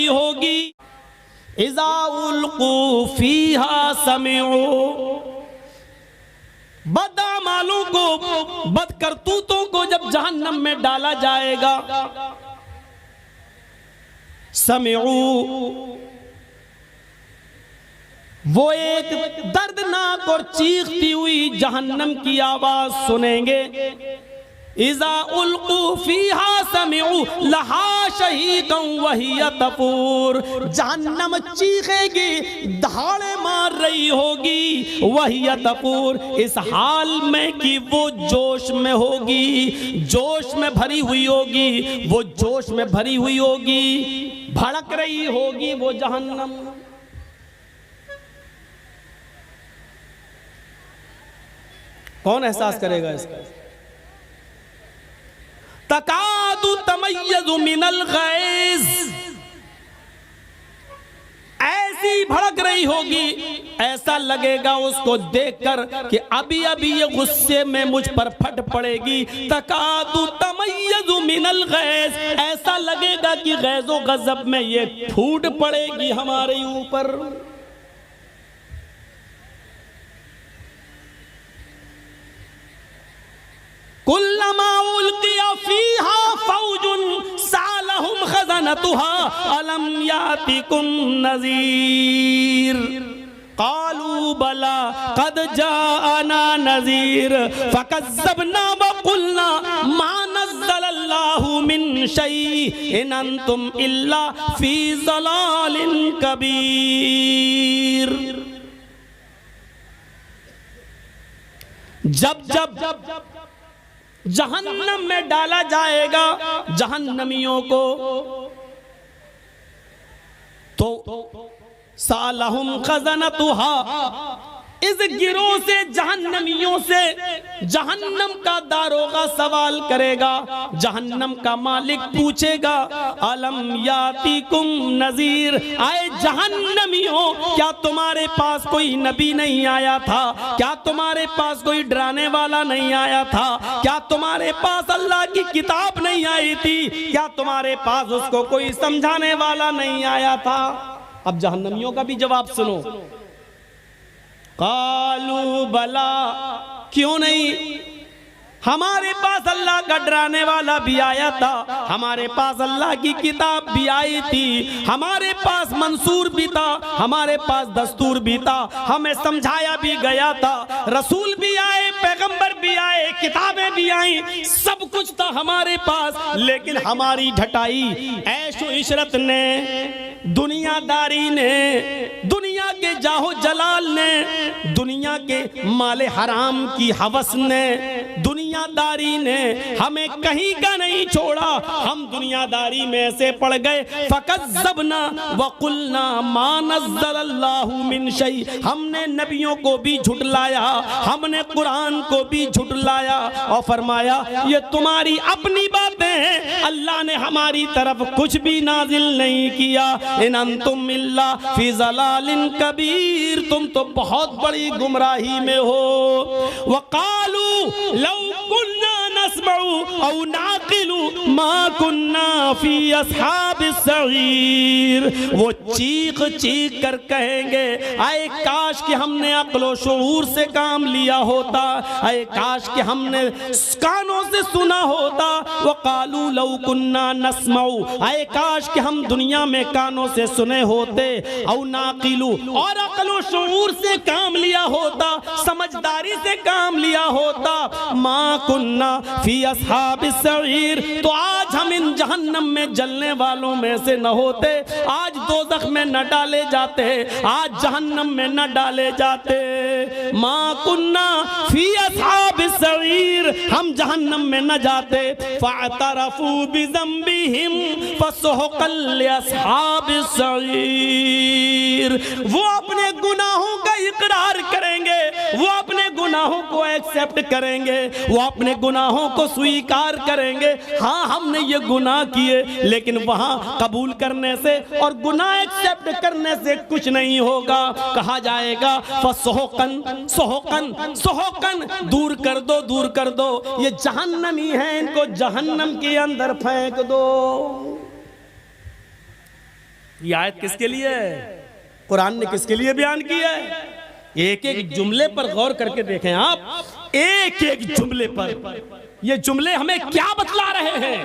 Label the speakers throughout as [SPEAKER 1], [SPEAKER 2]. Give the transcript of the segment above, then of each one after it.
[SPEAKER 1] रही होगी। इज़ा उल्क़ू फ़ीहा समिऊ, बदअमालों को, बदकरतूतों को जब जहन्नम में डाला जाएगा, समिऊ, वो एक दर्दनाक और चीखती हुई जहन्नम की आवाज सुनेंगे। इज़ा उल्क़ू फ़ीहा समिऊ लहा शहीक़न वहिय तफ़ूर, जहन्नम चीखेगी, दहाड़े मार रही होगी, वहिय तफ़ूर, इस हाल में कि वो जोश में होगी, जोश में भरी हुई होगी, वो जोश में भरी हुई होगी, भड़क रही होगी वो जहन्नम। कौन एहसास करेगा इसका? तकादु तमय्यज़ु मिनल गैज़, ऐसी भड़क रही होगी, ऐसा लगेगा उसको देखकर कि अभी अभी ये गुस्से में मुझ पर फट पड़ेगी। तकादु तमय्यज़ु मिनल गैज़, ऐसा लगेगा कि गैज़ो गज़ब में ये फूट पड़ेगी हमारे ऊपर। कुल्लमा उल्किया फ़ीहा फ़ौजुन सालहुम ख़ज़नतुहा अलम यातिकुम नज़ीर, क़ालू बला क़द जाअना नज़ीर फ़कज़्ज़बना व क़ुलना मा नज़्ज़लल्लाहु मिन शैइन अंतुम इल्ला फ़ी ज़लालिन कबीर। जब जहन्नम में डाला जाएगा जहन्नमियों को, तो सालहुम खज़नतुहा, इस गिरोह से, जहन्नमियों से जहन्नम का दारोगा सवाल करेगा, जहन्नम का मालिक पूछेगा अलम यातिकुम नज़ीर, आए जहन्नमियों, क्या तुम्हारे पास कोई नबी नहीं आया था? क्या तुम्हारे पास कोई डराने वाला नहीं आया था? क्या तुम्हारे पास अल्लाह की किताब नहीं आई थी? क्या तुम्हारे पास उसको कोई समझाने वाला नहीं आया था? अब जहन्नमियों का भी जवाब सुनो। कालू बला, क्यों नहीं, हमारे पास अल्लाह का डराने वाला भी आया था, हमारे पास अल्लाह की किताब भी आई थी, हमारे पास मंसूर भी था, हमारे पास दस्तूर भी था, हमें समझाया भी गया था, रसूल भी आए, पैगंबर भी आए, किताबें भी आई, सब कुछ था हमारे पास, लेकिन हमारी ढटाई ऐशो इशरत ने, दुनियादारी ने, दुनिया के जाहो जलाल ने, दुनिया के माले हराम की हवस ने, दुनियादारी ने हमें कहीं का नहीं छोड़ा, हम दुनियादारी में से पड़ गए। फकज़्ज़बना व क़ुलना मा नज़्ज़लल्लाहु मिन शै, हमने नबियों को भी झुटलाया, हमने कुरान को भी झुटलाया और फरमाया ये तुम्हारी अपनी बातें हैं, अल्लाह ने हमारी तरफ कुछ भी नाजिल नहीं किया। इन अंतुम इल्ला फी ज़लालिन कबीर, तुम तो बहुत बड़ी गुमराही में हो। वक़ालू लौ कुन्ना नस्मउ औ नाक़िलु मा कुन्ना फी अस्हाबिस सईर, वो चीख चीख कर कहेंगे आए काश कि हमने अक्ल व शऊर से काम लिया होता, आए काश कि हमने कानों से सुना होता। वक़ालू लौ कुन्ना नस्मउ, आए काश कि हम दुनिया में कानों से सुने होते, औ नाक़िलु, और अक्ल व शऊर से काम लिया होता, समझदारी से काम लिया होता, मा कुन्ना फी अस्हाबिस सईर, तो आज हम इन जहन्नम में जलने वालों में से न होते, आज दोज़ख में न डाले जाते, आज जहन्नम में न डाले जाते। मा कुन्ना फी अस्हाबिस सईर, हम जहन्नम में न जाते। फ़अतरफ़ू बिज़ंबिहिम फ़सुहक़न लिअस्हाबिस सईर, वो अपने गुनाहों का इकरार करेंगे, वो अपने गुनाहों को एक्सेप्ट करेंगे, वो अपने गुनाहों को स्वीकार करेंगे। हाँ हमने ये गुनाह किए, लेकिन वहाँ कबूल करने से और गुनाह एक्सेप्ट करने से कुछ नहीं होगा। कहा जाएगा फसोहकन सोहकन सोहकन, दूर कर दो, दूर कर दो, ये जहन्नमी है, इनको जहन्नम के अंदर फेंक दो। ये आयत किसके लिए है? कुरान ने किसके लिए बयान की है? एक एक जुमले पर गौर करके देखें आप, एक एक जुमले पर। ये जुमले हमें क्या बतला रहे हैं?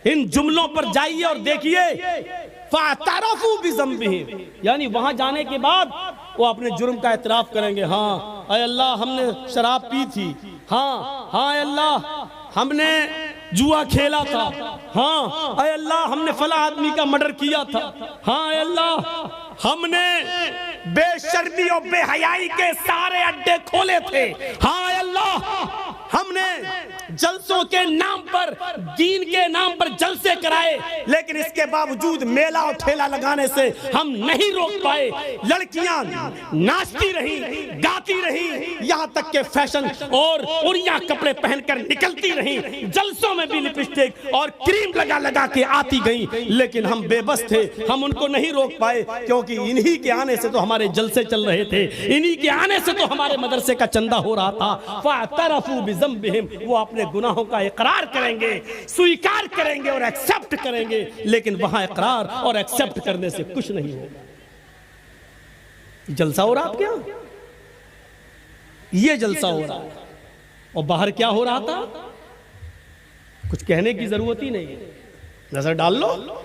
[SPEAKER 1] इन जुमलों पर जाइए और देखिए। फ़अतरफ़ू बिज़ंबिहिम, यानी वहां जाने के बाद वो अपने जुर्म का एतराफ करेंगे। हाँ ऐ अल्लाह हमने शराब पी थी, हाँ हाँ ऐ अल्लाह हमने जुआ खेला था, हाँ ऐ अल्लाह हमने फला आदमी का मर्डर किया था, हाँ ऐ अल्लाह हमने बेशर्मी और बेहयाई के सारे अड्डे खोले थे, हाँ ऐ अल्लाह हमने जलसों के नाम पर, दीन के नाम पर जलसे कराए, लेकिन इसके बावजूद मेला और ठेला लगाने से हम नहीं रोक पाए। लड़कियां नाचती रही, गाती रही, यहाँ तक के फैशन और उड़िया कपड़े पहनकर निकलती रही, जलसों में भी लिपस्टिक और क्रीम लगा लगा के आती गई, लेकिन हम बेबस थे, हम उनको नहीं रोक पाए, क्योंकि इन्हीं के आने से तो हमारे जलसे चल रहे थे, इन्हीं के आने से तो हमारे मदरसे का चंदा हो रहा था। फ़अतरफ़ू बिज़ंबिहिम, वो अपने गुनाहों का इकरार करेंगे, स्वीकार करेंगे और एक्सेप्ट करेंगे, लेकिन वहां इकरार और एक्सेप्ट करने से कुछ नहीं होगा। जलसा हो रहा आपके यहां, ये जलसा हो रहा है, और बाहर क्या हो रहा था कुछ कहने की जरूरत ही नहीं है, नजर डाल लो,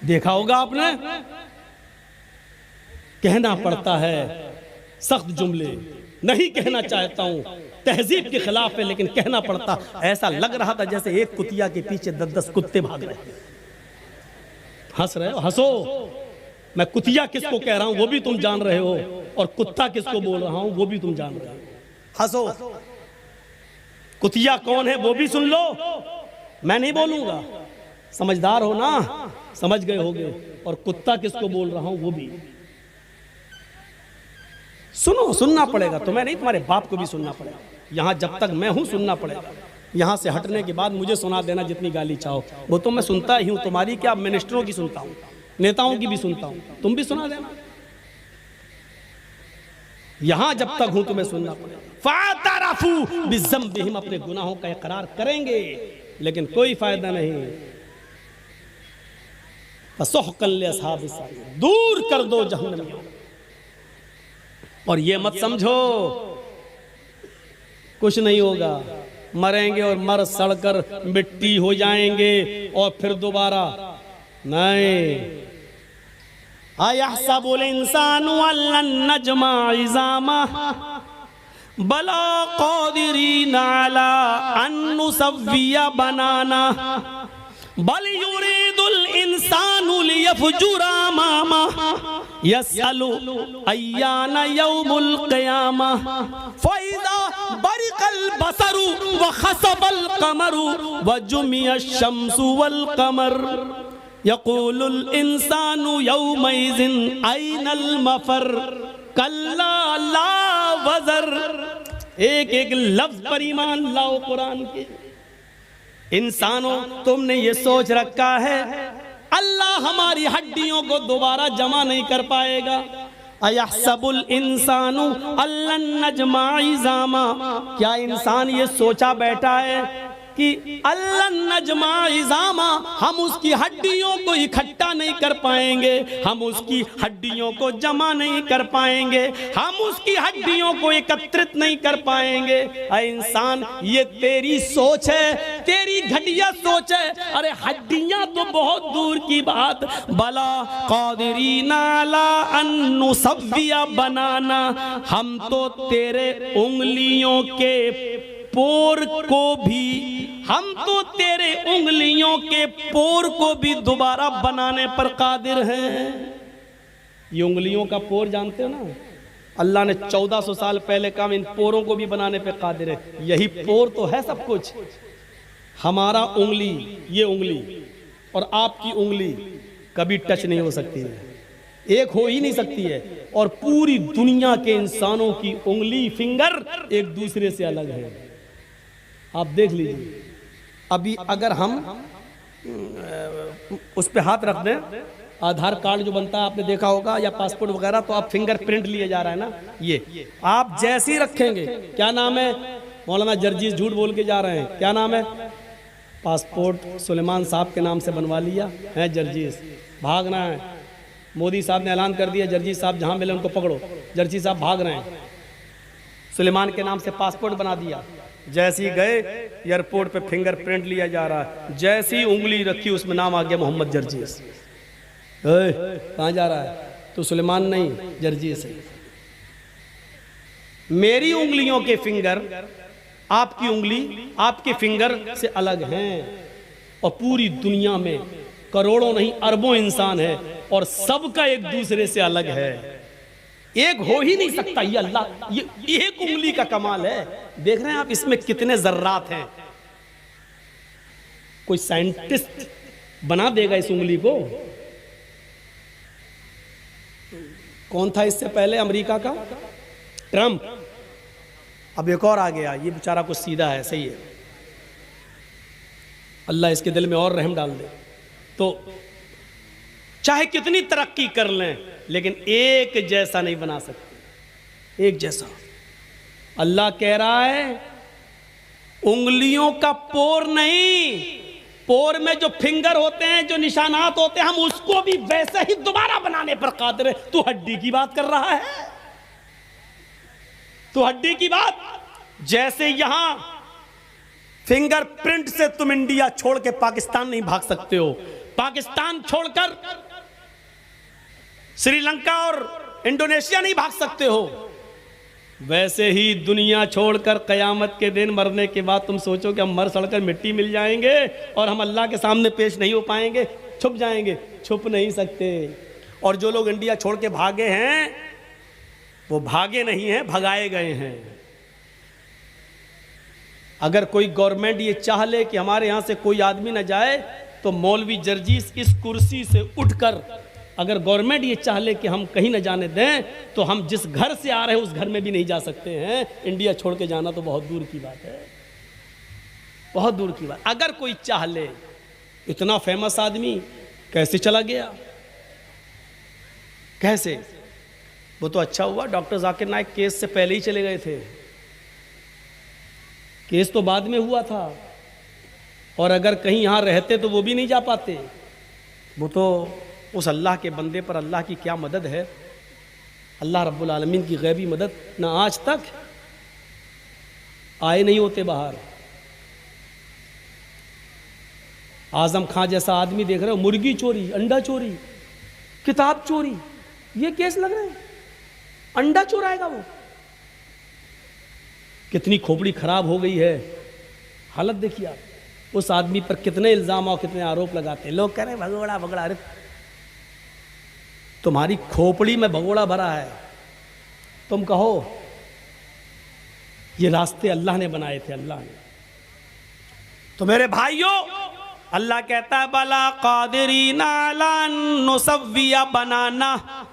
[SPEAKER 1] देखा होगा आपने। कहना पड़ता है सख्त जुमले, नहीं कहना चाहता हूं, तहजीब के खिलाफ है, लेकिन कहना पड़ता। ऐसा लग रहा था जैसे एक कुतिया के पीछे 10-10 कुत्ते भाग रहे हैं। हंस रहे हो, हंसो। मैं कुतिया किसको कह रहा हूं वो भी तुम जान रहे हो, और कुत्ता किसको बोल रहा हूं वो भी तुम जान रहे हो। हंसो। कुतिया कौन है वो भी सुन लो, मैं नहीं बोलूंगा, समझदार हो ना, समझ गए होगे। और कुत्ता किसको बोल रहा हूं वो भी सुनो, सुनना पड़ेगा, तुम्हें नहीं, तुम्हारे बाप को भी सुनना पड़ेगा। यहाँ जब तक मैं हूं सुनना पड़ेगा, यहाँ से हटने के बाद मुझे सुना देना जितनी गाली चाहो, वो तो मैं सुनता ही हूँ। तुम्हारी क्या, मिनिस्टरों की सुनता हूँ, नेताओं की भी सुनता हूँ, तुम भी सुना देना। यहाँ जब तक हूं तुम्हें सुनना पड़ेगा। फ़अतरफ़ू बिज़ंबिहिम, अपने गुनाहों का इकरार करेंगे, लेकिन कोई फायदा नहीं। फ़सुहक़न लिअस्हाबिस सईर, दूर कर दो जहन्नमियों। और ये मत समझो कुछ नहीं होगा, मरेंगे और मर सड़कर मिट्टी हो जाएंगे और फिर दोबारा नहीं। अयहसबुल इंसानु अल्लन नजमा इज़ामा बला क़ादिरीन अला अन नुसव्विया बनाना बल युरीदुल इंसानु लियफ़जुरा अमामा यसअलु अय्याना यौमुल क़ियामा फ़इज़ा बरिक़ल बसरु व ख़सफ़ल क़मरु व जुमिअश शम्सु वल क़मर यक़ूलुल इंसानु यौमइज़िन अयनल मफ़र कल्ला ला वज़र। एक एक लफ्ज़ पर ईमान लाओ कुरान के। इंसानों, तुमने ये सोच रखा है अल्लाह हमारी हड्डियों को दोबारा जमा नहीं कर पाएगा। अयहसबुल इंसानु अल्लन नजमा इज़ामा, क्या इंसान ये सोचा बैठा है कि अल्लन नजमा इज़ामा, हम उसकी हड्डियों को इकट्ठा नहीं कर पाएंगे, हम उसकी हड्डियों को जमा नहीं कर पाएंगे, हम उसकी हड्डियों को एकत्रित नहीं कर पाएंगे। अरे इंसान, ये तेरी सोच है, तेरी घटिया सोच है। अरे हड्डियां तो बहुत दूर की बात, बला क़ादिरीना अला अन नुसव्विया बनाना, हम तो तेरे उंगलियों के पोर को भी, हम तो तेरे उंगलियों के पोर को भी दोबारा बनाने पर कादिर हैं। ये उंगलियों का पोर जानते हो ना, अल्लाह ने 1400 साल पहले कहा इन पोरों को भी बनाने पर कादिर है। यही पोर तो है सब कुछ। हमारा उंगली, ये उंगली और आपकी उंगली कभी टच नहीं हो सकती है, एक हो ही नहीं सकती है। और पूरी दुनिया के इंसानों की उंगली, फिंगर एक दूसरे से अलग है। आप देख लीजिए, अभी अगर हम उस पे हाथ रख दें, आधार कार्ड जो बनता है आपने देखा होगा, या पासपोर्ट वगैरह, तो आप फिंगरप्रिंट लिए जा रहा है ना, ये आप जैसे ही रखेंगे, क्या नाम है, मौलाना जर्जीस झूठ बोल के जा रहे हैं, क्या नाम है, पासपोर्ट सुलेमान साहब के नाम से बनवा लिया है, जर्जीस भाग रहे हैं। मोदी साहब ने ऐलान कर दिया, जर्जीस साहब जहाँ मिले उनको पकड़ो। जर्जीस साहब भाग रहे हैं, सुलेमान के नाम से पासपोर्ट बना दिया। जैसे ही गए एयरपोर्ट पे फिंगरप्रिंट लिया जा रहा है, जैसी ही उंगली रखी उसमें नाम आ गया मोहम्मद जर्जीस। कहाँ जा रहा है? तो सुलेमान नहीं, जर्जीस है। मेरी उंगलियों के फिंगर आपकी उंगली आपके फिंगर से अलग हैं, और पूरी दुनिया में करोड़ों नहीं अरबों इंसान है और सबका एक दूसरे से अलग है। एक हो ही नहीं सकता। ये अल्लाह, ये एक उंगली का कमाल है। देख रहे हैं आप इसमें कितने जर्रात हैं। कोई साइंटिस्ट बना देगा इस उंगली को? कौन था इससे पहले? अमेरिका का ट्रंप। अब एक और आ गया, ये बेचारा कुछ सीधा है, सही है। अल्लाह इसके दिल में और रहम डाल दे। तो चाहे कितनी तरक्की कर लें, लेकिन एक जैसा नहीं बना सकते, एक जैसा। अल्लाह कह रहा है उंगलियों का पोर नहीं, पोर में जो फिंगर होते हैं, जो निशानात होते हैं, हम उसको भी वैसे ही दोबारा बनाने पर कादिर है। तू हड्डी की बात कर रहा है? तो हड्डी की बात, जैसे यहां फिंगरप्रिंट से तुम इंडिया छोड़ के पाकिस्तान नहीं भाग सकते हो, पाकिस्तान छोड़कर श्रीलंका और इंडोनेशिया नहीं भाग सकते हो, वैसे ही दुनिया छोड़कर कयामत के दिन मरने के बाद तुम सोचो कि हम मर सड़कर मिट्टी मिल जाएंगे और हम अल्लाह के सामने पेश नहीं हो पाएंगे, छुप जाएंगे? छुप नहीं सकते। और जो लोग इंडिया छोड़ के भागे हैं वो भागे नहीं हैं, भगाए गए हैं। अगर कोई गवर्नमेंट ये चाह ले कि हमारे यहां से कोई आदमी ना जाए, तो मौलवी जर्जीस इस कुर्सी से उठकर, अगर गवर्नमेंट ये चाह ले कि हम कहीं ना जाने दें, तो हम जिस घर से आ रहे हैं उस घर में भी नहीं जा सकते हैं। इंडिया छोड़ के जाना तो बहुत दूर की बात है, बहुत दूर की बात। अगर कोई चाह ले, इतना फेमस आदमी कैसे चला गया, कैसे? वो तो अच्छा हुआ डॉक्टर जाकिर नाइक केस से पहले ही चले गए थे। केस तो बाद में हुआ था, और अगर कहीं यहाँ रहते तो वो भी नहीं जा पाते। वो तो उस अल्लाह के बंदे पर अल्लाह की क्या मदद है, अल्लाह रब्बुल आलमीन की गैबी मदद, ना आज तक आए नहीं होते बाहर। आजम खां जैसा आदमी देख रहे हो, मुर्गी चोरी, अंडा चोरी, किताब चोरी, ये केस लग रहे हैं। अंडा चुराएगा वो? कितनी खोपड़ी खराब हो गई है। हालत देखिए आप, उस आदमी पर कितने इल्जाम और कितने आरोप लगाते हैं। लोग कह रहे हैं भगोड़ा भगोड़ा। अरे तुम्हारी खोपड़ी में भगोड़ा भरा है, तुम कहो ये रास्ते अल्लाह ने बनाए थे, अल्लाह ने। तो मेरे भाइयों, अल्लाह कहता है बला कादिरीना अला नुसव्विया बनाना।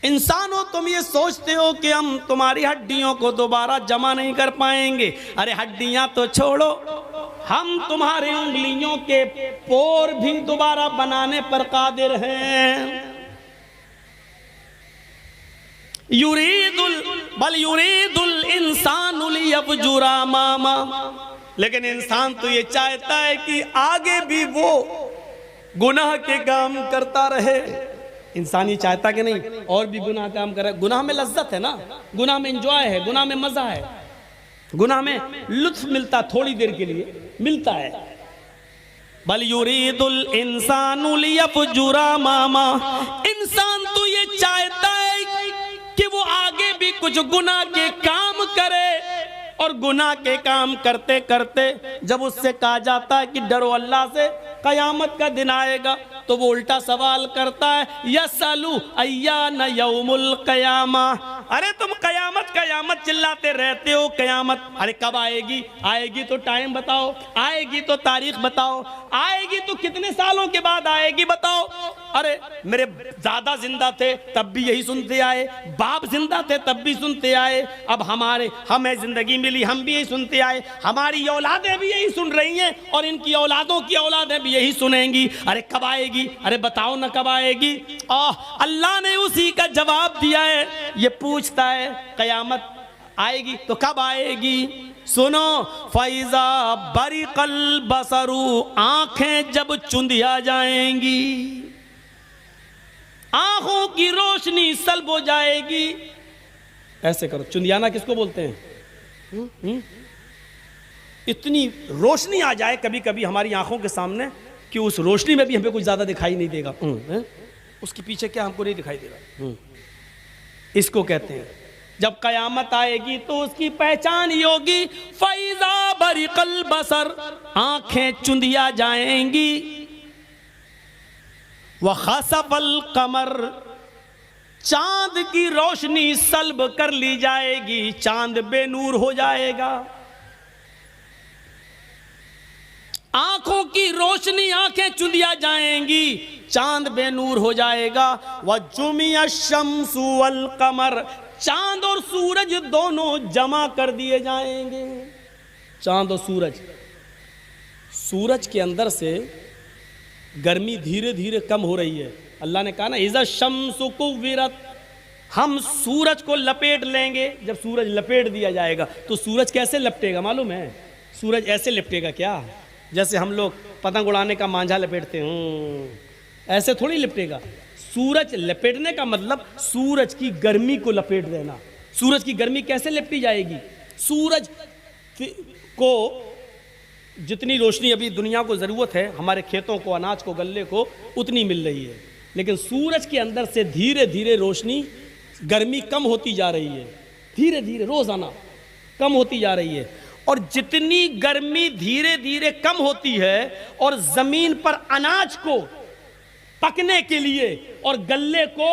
[SPEAKER 1] इंसानों, तुम ये सोचते हो कि हम तुम्हारी हड्डियों को दोबारा जमा नहीं कर पाएंगे। अरे हड्डियां तो छोड़ो, हम तुम्हारी उंगलियों के पोर भी दोबारा बनाने पर कादिर हैं। युरीदुल इंसानु लियफजुरा मामा। लेकिन इंसान तो ये चाहता है कि आगे भी वो गुनाह के काम करता रहे। इंसान ये चाहता कि नहीं और भी गुनाह काम करे। गुनाह में लज्जत है ना, गुनाह में एंजॉय है, गुनाह में मजा है, गुनाह में लुत्फ मिलता, थोड़ी देर के लिए मिलता है। बल युरीदुल इंसानु लियफजुरा मामा। इंसान तो ये चाहता है कि वो आगे भी कुछ गुनाह के काम करे, और गुनाह के काम करते करते जब उससे कहा जाता है कि डरो अल्लाह से, कयामत का दिन आएगा, तो वो उल्टा सवाल करता है, यसअलु अय्यान यौमुल क़यामा। अरे तुम कयामत कयामत चिल्लाते रहते हो, कयामत अरे कब आएगी? आएगी तो टाइम बताओ, आएगी तो तारीख बताओ, आएगी तो कितने सालों के बाद आएगी बताओ। अरे मेरे दादा जिंदा थे तब भी यही सुनते आए, बाप जिंदा थे तब भी सुनते आए, अब हमें जिंदगी मिली हम भी यही सुनते आए, हमारी औलादें भी यही सुन रही हैं, और इनकी औलादों की औलादें भी यही सुनेंगी। अरे कब आएगी? अरे बताओ ना कब आएगी? अल्लाह ने उसी का जवाब दिया है। ये पूछता है कयामत आएगी तो कब आएगी? सुनो, फैजा बरिकल बसरू, आंखें जब चुंधिया जाएंगी, आंखों की रोशनी सल्ब हो जाएगी। ऐसे करो, चुंधियाना किसको बोलते हैं? इतनी रोशनी आ जाए कभी कभी हमारी आंखों के सामने कि उस रोशनी में भी हमें कुछ ज्यादा दिखाई नहीं देगा। उसके पीछे क्या हमको नहीं दिखाई देगा। इसको कहते हैं जब कयामत आएगी तो उसकी पहचान ही होगी, फैजा बरिकल बसर, आंखें चुंधिया जाएंगी, व खसफल कमर, चांद की रोशनी सल्ब कर ली जाएगी, चांद बेनूर हो जाएगा। आंखों की रोशनी, आंखें चुंधिया जाएंगी, चांद बेनूर हो जाएगा। वजुमिया शम्सु वल कमर, चांद और सूरज दोनों जमा कर दिए जाएंगे। चांद और सूरज, सूरज के अंदर से गर्मी धीरे धीरे कम हो रही है। अल्लाह ने कहा ना, इज़ा शम्सु कुव्विरत, हम सूरज को लपेट लेंगे। जब सूरज लपेट दिया जाएगा तो सूरज कैसे लपटेगा मालूम है? सूरज ऐसे लिपटेगा क्या? जैसे हम लोग पतंग उड़ाने का मांझा लपेटते हैं, ऐसे थोड़ी लिपटेगा। सूरज लपेटने का मतलब सूरज की गर्मी को लपेट देना। सूरज की गर्मी कैसे लिपटी जाएगी? सूरज को जितनी रोशनी अभी दुनिया को ज़रूरत है, हमारे खेतों को, अनाज को, गल्ले को, उतनी मिल रही है, लेकिन सूरज के अंदर से धीरे धीरे रोशनी, गर्मी कम होती जा रही है, धीरे धीरे रोज़ाना कम होती जा रही है। और जितनी गर्मी धीरे धीरे कम होती है और ज़मीन पर अनाज को पकने के लिए और गल्ले को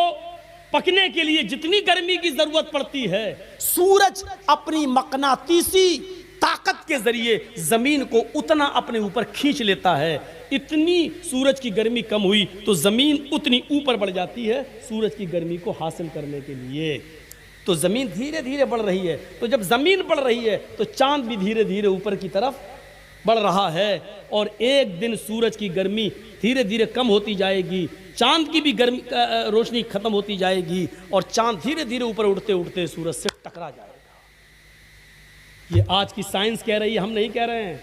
[SPEAKER 1] पकने के लिए जितनी गर्मी की ज़रूरत पड़ती है, सूरज अपनी मकनातीसी ताकत के ज़रिए ज़मीन को उतना अपने ऊपर खींच लेता है। इतनी सूरज की गर्मी कम हुई तो ज़मीन उतनी ऊपर बढ़ जाती है सूरज की गर्मी को हासिल करने के लिए। तो ज़मीन धीरे धीरे बढ़ रही है। तो जब ज़मीन बढ़ रही है तो चांद भी धीरे धीरे ऊपर की तरफ बढ़ रहा है, और एक दिन सूरज की गर्मी धीरे धीरे कम होती जाएगी, चांद की भी गर्मी रोशनी खत्म होती जाएगी, और चांद धीरे धीरे ऊपर उड़ते उड़ते सूरज से टकरा जाएगा। ये आज की साइंस कह रही है, हम नहीं कह रहे हैं।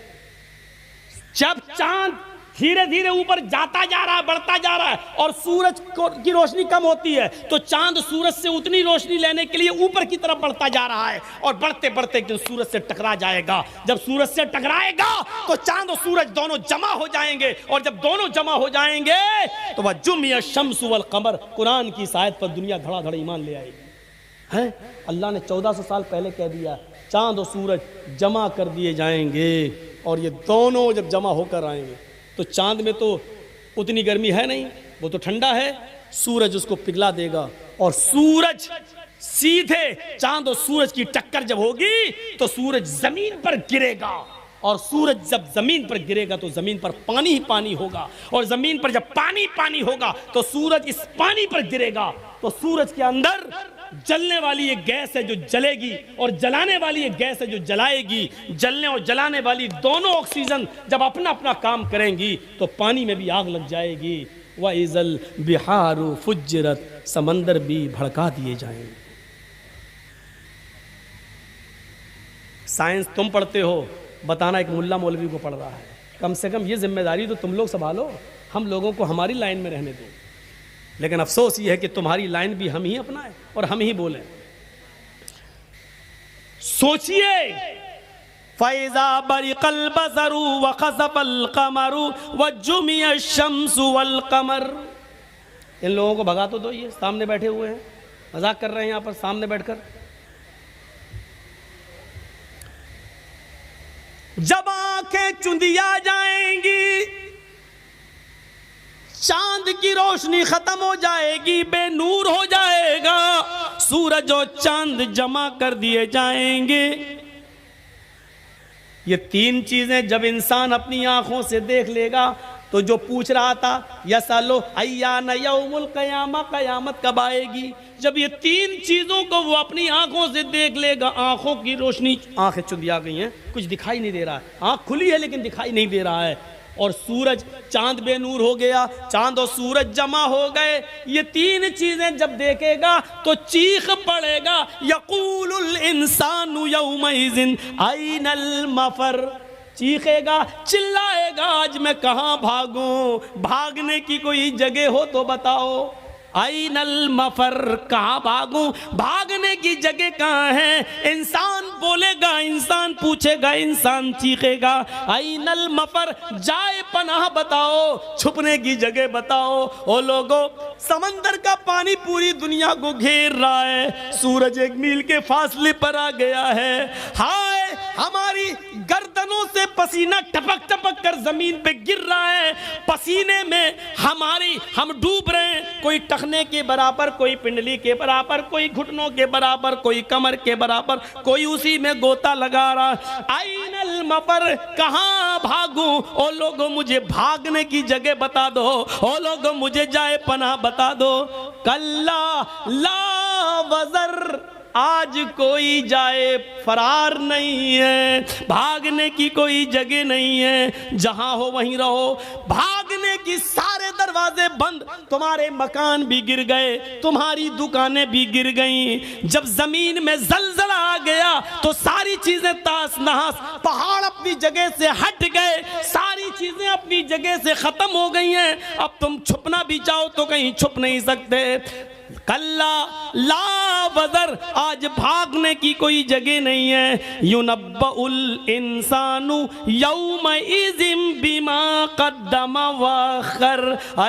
[SPEAKER 1] जब चांद धीरे धीरे ऊपर जाता जा रहा है, बढ़ता जा रहा है, और सूरज की रोशनी कम होती है, तो चांद सूरज से उतनी रोशनी लेने के लिए ऊपर की तरफ बढ़ता जा रहा है, और बढ़ते बढ़ते सूरज से टकरा जाएगा। जब सूरज से टकराएगा तो चांद और सूरज दोनों जमा हो जाएंगे, और जब दोनों जमा हो जाएंगे तो वह जुमिया शम्सु वल कमर, कुरान की इस आयत पर दुनिया धड़ाधड़ ईमान ले आएगी। है अल्लाह ने 1400 साल पहले कह दिया, चांद और सूरज जमा कर दिए जाएंगे, और ये दोनों जब जमा होकर आएंगे तो चांद में तो उतनी गर्मी है नहीं, वो तो ठंडा है, सूरज उसको पिघला देगा, और सूरज सीधे, चांद और सूरज की टक्कर जब होगी तो सूरज जमीन पर गिरेगा, और सूरज जब जमीन पर गिरेगा तो जमीन पर पानी ही पानी होगा, और जमीन पर जब पानी पानी होगा तो सूरज इस पानी पर गिरेगा, तो सूरज के अंदर जलने वाली एक गैस है जो जलेगी, और जलाने वाली एक गैस है जो जलाएगी। जलने और जलाने वाली दोनों ऑक्सीजन जब अपना अपना काम करेंगी तो पानी में भी आग लग जाएगी। व इज़ल बिहारु फुज्जिरत, समंदर भी भड़का दिए जाएंगे। साइंस तुम पढ़ते हो, बताना एक मुल्ला मौलवी को पढ़ रहा है। कम से कम ये जिम्मेदारी तो तुम लोग संभालो, हम लोगों को हमारी लाइन में रहने दो। लेकिन अफसोस ये है कि तुम्हारी लाइन भी हम ही अपनाएं और हम ही बोलें। सोचिए, फैज़ा बरिकल बसरू व खसफल कमरू व जुमिया शम्सु वल कमर। इन लोगों को भगा तो दो, ये सामने बैठे हुए हैं, मजाक कर रहे हैं यहाँ पर सामने बैठकर। जब आंखें चुंधिया जाएंगी, चांद की रोशनी खत्म हो जाएगी, बेनूर हो जाएगा, सूरज और चांद जमा कर दिए जाएंगे। ये तीन चीजें जब इंसान अपनी आंखों से देख लेगा तो जो पूछ रहा था यसालो अय्यान यौमुल क़यामा, कयामत कब आएगी, जब ये तीन चीजों को वो अपनी आंखों से देख लेगा, आंखों की रोशनी, आंखें चुंधिया गई हैं, कुछ दिखाई नहीं दे रहा है, आंख खुली है लेकिन दिखाई नहीं दे रहा है, और सूरज चांद बेनूर हो गया, चांद और सूरज जमा हो गए। ये तीन चीजें जब देखेगा तो चीख पड़ेगा, यक़ूलुल इंसानु यौमइज़िन अयनल मफर, चीखेगा, चिल्लाएगा, आज मैं कहाँ भागूं, भागने की कोई जगह हो तो बताओ। अयनल मफर, कहाँ भागूं, भागने की जगह कहाँ है। इंसान बोलेगा, इंसान पूछेगा, इंसान चीखेगा, अयनल मफर, जाए पनाह बताओ, छुपने की जगह बताओ। ओ लोगों, समंदर का पानी पूरी दुनिया को घेर रहा है, सूरज 1 मील के फासले पर आ गया है। हाय, हमारी गर्दनों से पसीना टपक टपक कर जमीन पे गिर रहा है, पसीने में हम डूब रहे हैं, कोई टखने के बराबर, कोई पिंडली के बराबर, कोई घुटनों के बराबर, कोई कमर के बराबर, कोई उसी में गोता लगा रहा। अयनल मफर, कहाँ भागूं, ओ लोगों मुझे भागने की जगह बता दो, ओ लोगों मुझे जाए पनाह बता दो। कल्ला ला वज़र, आज कोई जाए फरार नहीं है, भागने की कोई जगह नहीं है, जहां हो वहीं रहो। भागने की सारे दरवाजे बंद, तुम्हारे मकान भी गिर गए, तुम्हारी दुकानें भी गिर गईं। जब जमीन में जलजला आ गया तो सारी चीजें तास नहास, पहाड़ अपनी जगह से हट गए, सारी चीजें अपनी जगह से खत्म हो गई हैं। अब तुम छुपना भी चाहो तो कहीं छुप नहीं सकते। कल्ला ला वज़र, आज भागने की कोई जगह नहीं है। युनब्बउल इंसानु यौमइज़िम बिमा क़द्दम वअख़र,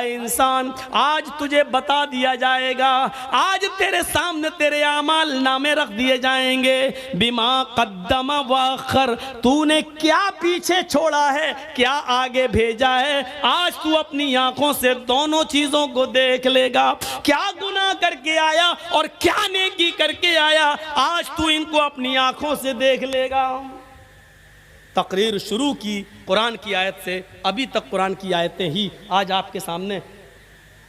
[SPEAKER 1] इंसान आज तुझे बता दिया जाएगा, आज तेरे सामने तेरे आमाल नामे रख दिए जाएंगे। बिमा क़द्दम वअख़र, तूने क्या पीछे छोड़ा है, क्या आगे भेजा है, आज तू अपनी आंखों से दोनों चीजों को देख लेगा। क्या गुनाह करके आया और क्या नेकी करके आया, आज तू इनको अपनी आंखों से देख लेगा। तकरीर शुरू की कुरान की आयत से, अभी तक कुरान की आयतें ही आज आपके सामने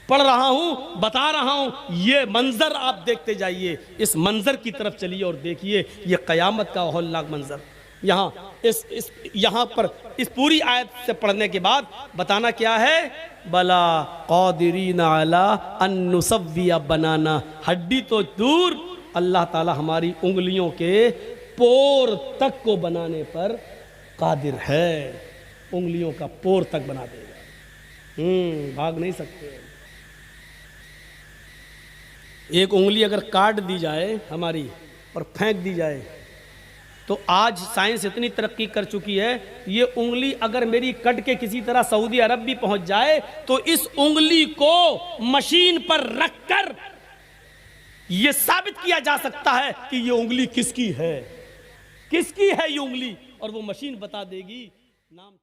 [SPEAKER 1] पढ़ रहा हूं, बता रहा हूं। ये मंजर आप देखते जाइए, इस मंजर की तरफ चलिए और देखिए, ये क़यामत का हौलनाक मंजर। यहाँ पर इस पूरी आयत से पढ़ने के बाद बताना क्या है, बला क़ादिरीन अला अन नुसव्विया बनाना, हड्डी तो दूर, अल्लाह ताला हमारी उंगलियों के पोर तक को बनाने पर कादिर है, उंगलियों का पोर तक बना देगा। भाग नहीं सकते। एक उंगली अगर काट दी जाए हमारी और फेंक दी जाए, तो आज साइंस इतनी तरक्की कर चुकी है, ये उंगली अगर मेरी कट के किसी तरह सऊदी अरब भी पहुंच जाए तो इस उंगली को मशीन पर रखकर यह साबित किया जा सकता है कि ये उंगली किसकी है ये उंगली, और वो मशीन बता देगी नाम।